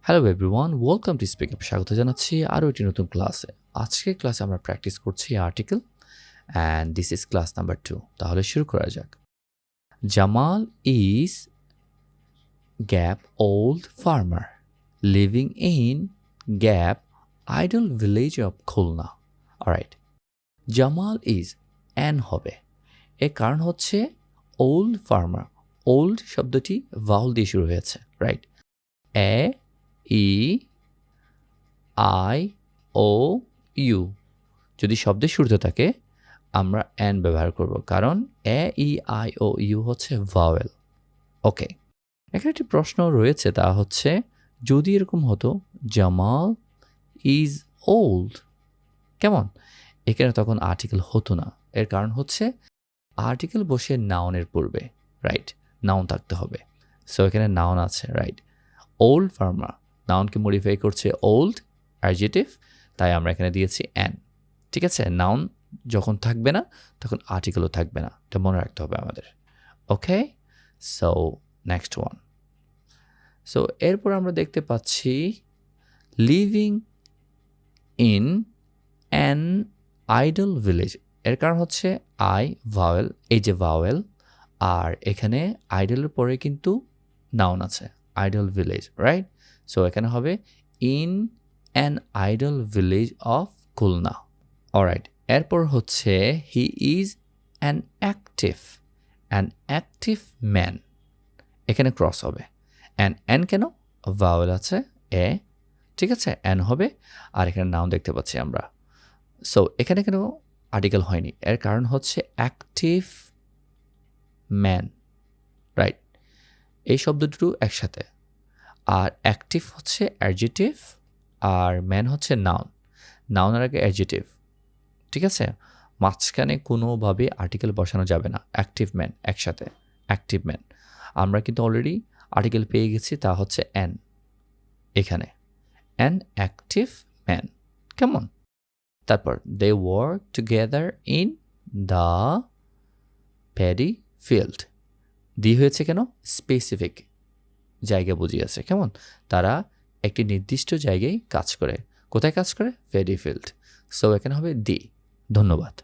Hello everyone, welcome to speak up. স্বাগত জানাচ্ছি আরও একটি নতুন ক্লাসে। আজকের ক্লাসে আমরা প্র্যাকটিস করছি article and this is class number 2। তাহলে শুরু করা যাক। Jamal is gap old farmer living in gap idle village of Khulna. Alright, Jamal is an হবে, এর কারণ হচ্ছে ওল্ড ফার্মার। ওল্ড শব্দটি ভাউল দিয়ে শুরু হয়েছে, right? A e i o u যদি শব্দের শুরুতে থাকে আমরা অ্যান ব্যবহার করব, কারণ a e i o u হচ্ছে ভাওয়েল। ওকে, এখানে একটি প্রশ্ন রয়েছে, তা হচ্ছে যদি এরকম হতো জামাল ইজ ওল্ড, কেমন? এখানে তখন আর্টিকেল হতো না। এর কারণ হচ্ছে আর্টিকেল বসে নাউনের পূর্বে, রাইট? নাউন থাকতে হবে। সো এখানে নাউন আছে, রাইট? ওল্ড ফার্মার নাউনকে মডিফাই করছে ওল্ড অ্যাডজেক্টিভ, তাই আমরা এখানে দিয়েছি অ্যান। ঠিক আছে, নাউন যখন থাকবে না তখন আর্টিকেলও থাকবে না, এটা মনে রাখতে হবে আমাদের। ওকে, সো নেক্সট ওয়ান। সো এরপর আমরা দেখতে পাচ্ছি living in an idol village. এর কারণ হচ্ছে আই ভাওয়েল, এই যে ভাওয়েল, আর এখানে আইডলের পরে কিন্তু নাউন আছে, আইডল ভিলেজ, রাইট? সো এখানে হবে in an idol village of Khulna. Alright, এরপর হচ্ছে he is an active man. এখানে ক্রস হবে, অ্যান কেন? ভাওয়েল আছে এ, ঠিক আছে, অ্যান হবে, আর এখানে নাউন দেখতে পাচ্ছি আমরা। সো এখানে কেন আর্টিকেল হয়নি? এর কারণ হচ্ছে অ্যাক্টিভ ম্যান, রাইট? এই শব্দ দুটো একসাথে, আর অ্যাক্টিভ হচ্ছে অ্যাডজেক্টিভ আর ম্যান হচ্ছে নাউন। নাউনের আগে অ্যাডজেক্টিভ, ঠিক আছে? মাঝখানে কোনোভাবে আর্টিকেল বসানো যাবে না। অ্যাক্টিভ ম্যান একসাথে, অ্যাক্টিভ ম্যান। আমরা কিন্তু অলরেডি আর্টিকেল পেয়ে গেছি, তা হচ্ছে অ্যান। এখানে অ্যান অ্যাক্টিভ ম্যান, কেমন? তারপর they work together in the paddy field. দি হয়েছে কেন? স্পেসিফিক জায়গা বুঝিয়েছে, কেমন? তারা একটি নির্দিষ্ট জায়গায় কাজ করে। কোথায় কাজ করে? Paddy field. সো এখানে হবে দি। ধন্যবাদ।